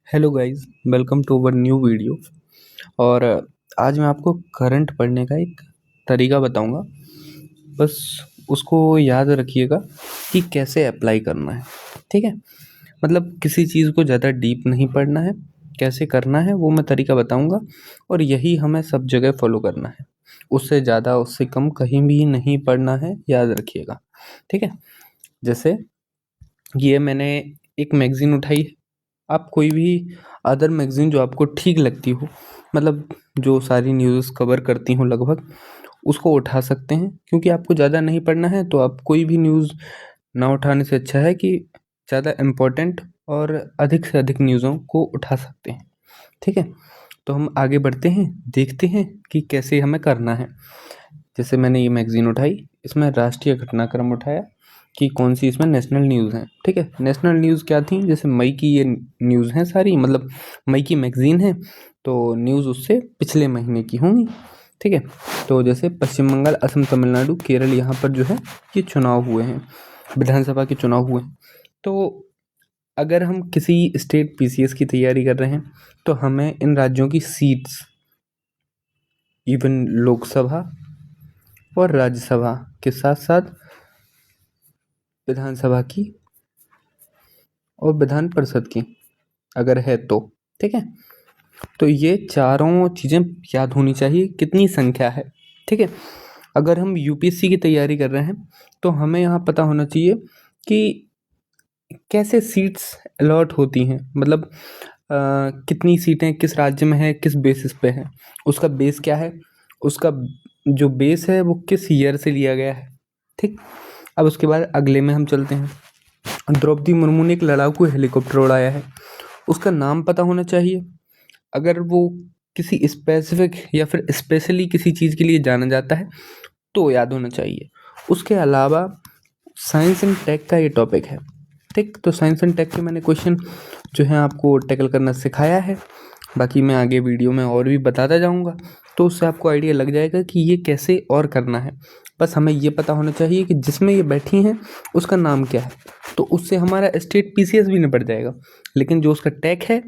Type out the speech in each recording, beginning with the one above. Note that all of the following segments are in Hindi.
Hello guys, welcome to our new video. और आज मैं आपको करंट पढ़ने का एक तरीका बताऊंगा। बस उसको याद रखिएगा कि कैसे अप्लाई करना है। ठीक है, मतलब किसी चीज़ को ज़्यादा डीप नहीं पढ़ना है, कैसे करना है वो मैं तरीका बताऊंगा। और यही हमें सब जगह फॉलो करना है, उससे ज़्यादा उससे कम कहीं भी नहीं पढ़ना है, याद रखिएगा। ठीक है, जैसे ये मैंने एक मैगज़ीन उठाई है। आप कोई भी अदर मैगज़ीन जो आपको ठीक लगती हो, मतलब जो सारी न्यूज़ कवर करती हो लगभग, उसको उठा सकते हैं। क्योंकि आपको ज़्यादा नहीं पढ़ना है तो आप कोई भी न्यूज़ ना उठाने से अच्छा है कि ज़्यादा इम्पोर्टेंट और अधिक से अधिक न्यूज़ों को उठा सकते हैं। ठीक है, तो हम आगे बढ़ते हैं, देखते हैं कि कैसे हमें करना है। जैसे मैंने ये मैगज़ीन उठाई, इसमें राष्ट्रीय घटनाक्रम उठाया कि कौन सी इसमें नेशनल न्यूज़ हैं। ठीक है, नेशनल न्यूज़ क्या थी, जैसे मई की ये न्यूज़ हैं सारी, मतलब मई की मैगज़ीन है तो न्यूज़ उससे पिछले महीने की होंगी। ठीक है, तो जैसे पश्चिम बंगाल, असम, तमिलनाडु, केरल, यहाँ पर जो है ये चुनाव हुए हैं, विधानसभा के चुनाव हुए हैं। तो अगर हम किसी स्टेट पीसीएस की तैयारी कर रहे हैं तो हमें इन राज्यों की सीट्स, इवन लोकसभा और राज्यसभा के साथ साथ विधानसभा की और विधान परिषद की अगर है तो, ठीक है, तो ये चारों चीज़ें याद होनी चाहिए, कितनी संख्या है। ठीक है, अगर हम यूपीएससी की तैयारी कर रहे हैं तो हमें यहाँ पता होना चाहिए कि कैसे सीट्स अलॉट होती हैं, मतलब कितनी सीटें किस राज्य में है, किस बेसिस पे है, उसका बेस क्या है, उसका जो बेस है वो किस ईयर से लिया गया है। ठीक, अब उसके बाद अगले में हम चलते हैं। द्रौपदी मुर्मू ने एक लड़ाकू हेलीकॉप्टर उड़ाया है, उसका नाम पता होना चाहिए। अगर वो किसी स्पेसिफिक या फिर स्पेशली किसी चीज़ के लिए जाना जाता है तो याद होना चाहिए। उसके अलावा साइंस एंड टेक का ये टॉपिक है। ठीक, तो साइंस एंड टेक के मैंने क्वेश्चन जो है आपको टैकल करना सिखाया है, बाकी मैं आगे वीडियो में और भी बताता जाऊंगा, तो उससे आपको आइडिया लग जाएगा कि ये कैसे और करना है। बस हमें ये पता होना चाहिए कि जिसमें ये बैठी हैं उसका नाम क्या है, तो उससे हमारा स्टेट पीसीएस भी निपट जाएगा। लेकिन जो उसका टैग है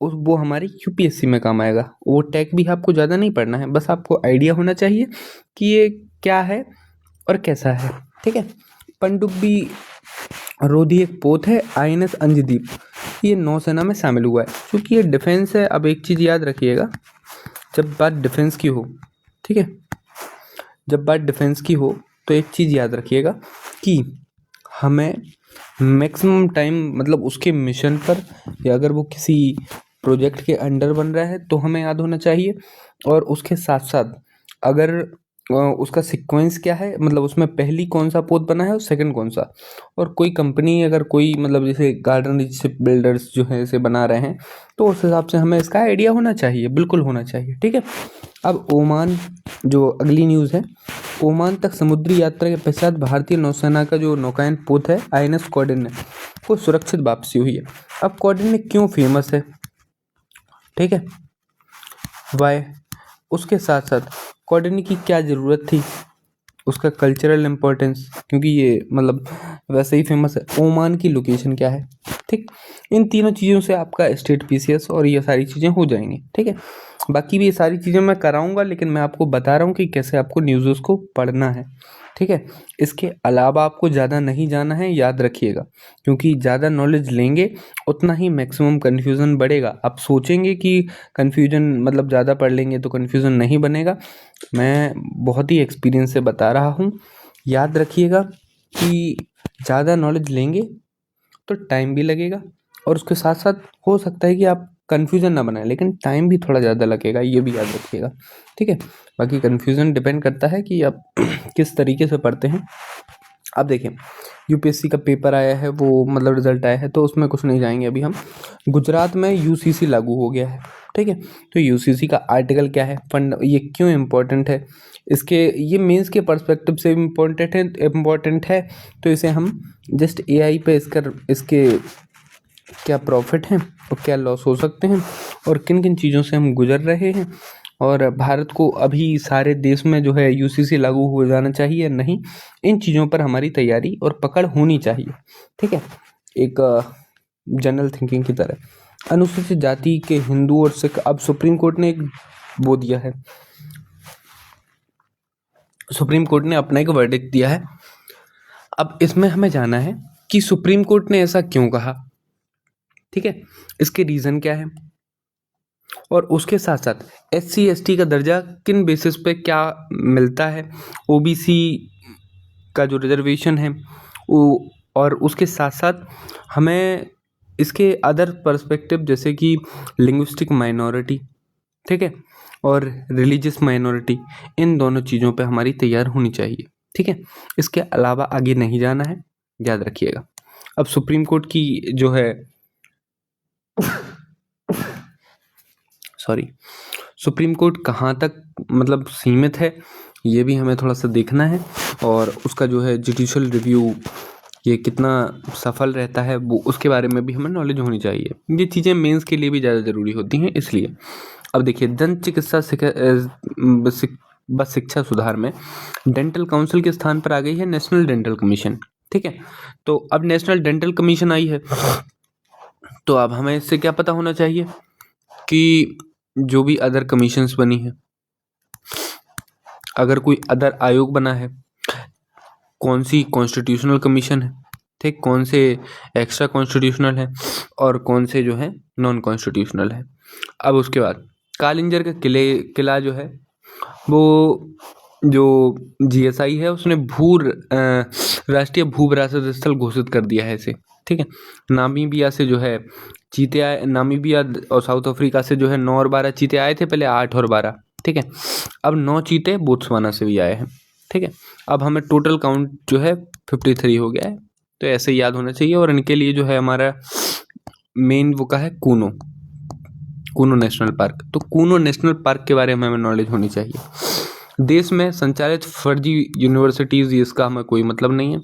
वो हमारी यूपीएससी में काम आएगा। वो टैग भी आपको ज़्यादा नहीं पढ़ना है, बस आपको आइडिया होना चाहिए कि ये क्या है और कैसा है। ठीक है, पनडुब्बी रोधी एक पोत है, आईएनएस अंजदीप ये नौसेना में शामिल हुआ है। क्योंकि ये डिफेंस है। अब एक चीज़ याद रखिएगा, जब बात डिफेंस की हो, ठीक है, जब बात डिफेंस की हो तो एक चीज़ याद रखिएगा कि हमें मैक्सिमम टाइम, मतलब उसके मिशन पर या अगर वो किसी प्रोजेक्ट के अंडर बन रहा है तो हमें याद होना चाहिए। और उसके साथ साथ अगर उसका सीक्वेंस क्या है, मतलब उसमें पहली कौन सा पोत बना है और सेकंड कौन सा। और कोई कंपनी अगर कोई, मतलब जैसे गार्डन शिप बिल्डर्स जो है इसे बना रहे हैं तो उस हिसाब से हमें इसका आइडिया होना चाहिए, बिल्कुल होना चाहिए। ठीक है, अब ओमान, जो अगली न्यूज़ है, ओमान तक समुद्री यात्रा के पश्चात भारतीय नौसेना का जो नौकायन पोत है आईएनएस कौंडिन्य को सुरक्षित वापसी हुई है। अब कौंडिन्य क्यों फेमस है, ठीक है, वाई, उसके साथ साथ कौंडिन्य की क्या ज़रूरत थी, उसका कल्चरल इम्पोर्टेंस, क्योंकि ये मतलब वैसे ही फेमस है, ओमान की लोकेशन क्या है। ठीक, इन तीनों चीज़ों से आपका स्टेट पीसीएस और ये सारी चीज़ें हो जाएंगी। ठीक है, बाकी भी ये सारी चीज़ें मैं कराऊंगा, लेकिन मैं आपको बता रहा हूँ कि कैसे आपको न्यूज़ को पढ़ना है। ठीक है, इसके अलावा आपको ज़्यादा नहीं जाना है, याद रखिएगा। क्योंकि ज़्यादा नॉलेज लेंगे उतना ही मैक्सिमम कन्फ्यूज़न बढ़ेगा। आप सोचेंगे कि कन्फ्यूजन, मतलब ज़्यादा पढ़ लेंगे तो कन्फ्यूज़न नहीं बनेगा। मैं बहुत ही एक्सपीरियंस से बता रहा हूँ, याद रखिएगा कि ज़्यादा नॉलेज लेंगे तो टाइम भी लगेगा, और उसके साथ साथ हो सकता है कि आप कन्फ्यूज़न ना बनाएं, लेकिन टाइम भी थोड़ा ज़्यादा लगेगा, ये भी याद रखिएगा। ठीक है, बाकी कन्फ्यूज़न डिपेंड करता है कि आप किस तरीके से पढ़ते हैं। अब देखिए, यूपीएससी का पेपर आया है, वो मतलब रिजल्ट आया है, तो उसमें कुछ नहीं जाएंगे अभी हम। गुजरात में यूसीसी लागू हो गया है। ठीक है, तो यूसीसी का आर्टिकल क्या है, फंड, ये क्यों इम्पोर्टेंट है, इसके ये मेंस के पर्सपेक्टिव से इम्पोर्टेंट है। तो इसे हम जस्ट एआई पे इसके क्या प्रॉफिट हैं और क्या लॉस हो सकते हैं और किन किन चीज़ों से हम गुजर रहे हैं, और भारत को अभी सारे देश में जो है यूसीसी लागू हो जाना चाहिए या नहीं, इन चीज़ों पर हमारी तैयारी और पकड़ होनी चाहिए। ठीक है, एक जनरल थिंकिंग की तरह। अनुसूचित जाति के हिंदू और सिख, अब सुप्रीम कोर्ट ने एक वो दिया है, सुप्रीम कोर्ट ने अपना एक वर्डिक्ट दिया है। अब इसमें हमें जाना है कि सुप्रीम कोर्ट ने ऐसा क्यों कहा, ठीक है, इसके रीजन क्या है, और उसके साथ साथ SC ST का दर्जा किन बेसिस पे क्या मिलता है, OBC का जो रिजर्वेशन है वो, और उसके साथ साथ हमें इसके अदर पर्सपेक्टिव जैसे कि लिंग्विस्टिक माइनॉरिटी, ठीक है, और रिलीजियस माइनॉरिटी, इन दोनों चीज़ों पे हमारी तैयार होनी चाहिए, ठीक है। इसके अलावा आगे नहीं जाना है, याद रखिएगा। अब सुप्रीम कोर्ट की जो है सॉरी, सुप्रीम कोर्ट कहाँ तक मतलब सीमित है, ये भी हमें थोड़ा सा देखना है, और उसका जो है जुडिशल रिव्यू ये कितना सफल रहता है वो, उसके बारे में भी हमें नॉलेज होनी चाहिए। ये चीज़ें मेंस के लिए भी ज़्यादा ज़रूरी होती हैं, इसलिए अब देखिए, दंत चिकित्सा बस शिक्षा सुधार में डेंटल काउंसिल के स्थान पर आ गई है नेशनल डेंटल कमीशन, ठीक है। तो अब नेशनल डेंटल कमीशन आई है, तो अब हमें इससे क्या पता होना चाहिए कि जो भी अदर कमीशंस बनी है, अगर कोई अदर आयोग बना है, कौन सी कॉन्स्टिट्यूशनल कमीशन है, ठीक, कौन से एक्स्ट्रा कॉन्स्टिट्यूशनल है और कौन से जो है नॉन कॉन्स्टिट्यूशनल है। अब उसके बाद कालिंजर का किला जो है वो, जो GSI है उसने राष्ट्रीय भू विरासत स्थल घोषित कर दिया है इसे, ठीक है। नामीबिया से जो है चीते आए, नामीबिया और साउथ अफ्रीका से जो है 9 और 12 चीते आए थे, पहले 8 और 12, ठीक है। अब 9 चीते बोत्सवाना से भी आए हैं, ठीक है। अब हमें टोटल काउंट जो है 53 हो गया है, तो ऐसे याद होना चाहिए। और इनके लिए जो है हमारा मेन वो का है कूनो नेशनल पार्क, तो कूनो नेशनल पार्क के बारे में हमें नॉलेज होनी चाहिए। देश में संचालित फर्जी यूनिवर्सिटीज़, इसका हमें कोई मतलब नहीं है।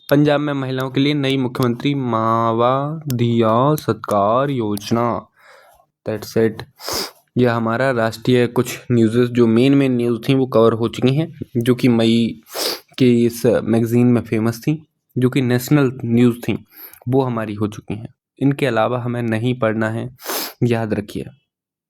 पंजाब में महिलाओं के लिए नई मुख्यमंत्री मावाधिया सत्कार योजना, दैट्स इट। यह हमारा राष्ट्रीय कुछ न्यूज़ जो मेन न्यूज़ थी वो कवर हो चुकी हैं, जो कि मई के इस मैगज़ीन में फेमस थी, जो कि नेशनल न्यूज़ थी, वो हमारी हो चुकी हैं। इनके अलावा हमें नहीं पढ़ना है, याद रखिए।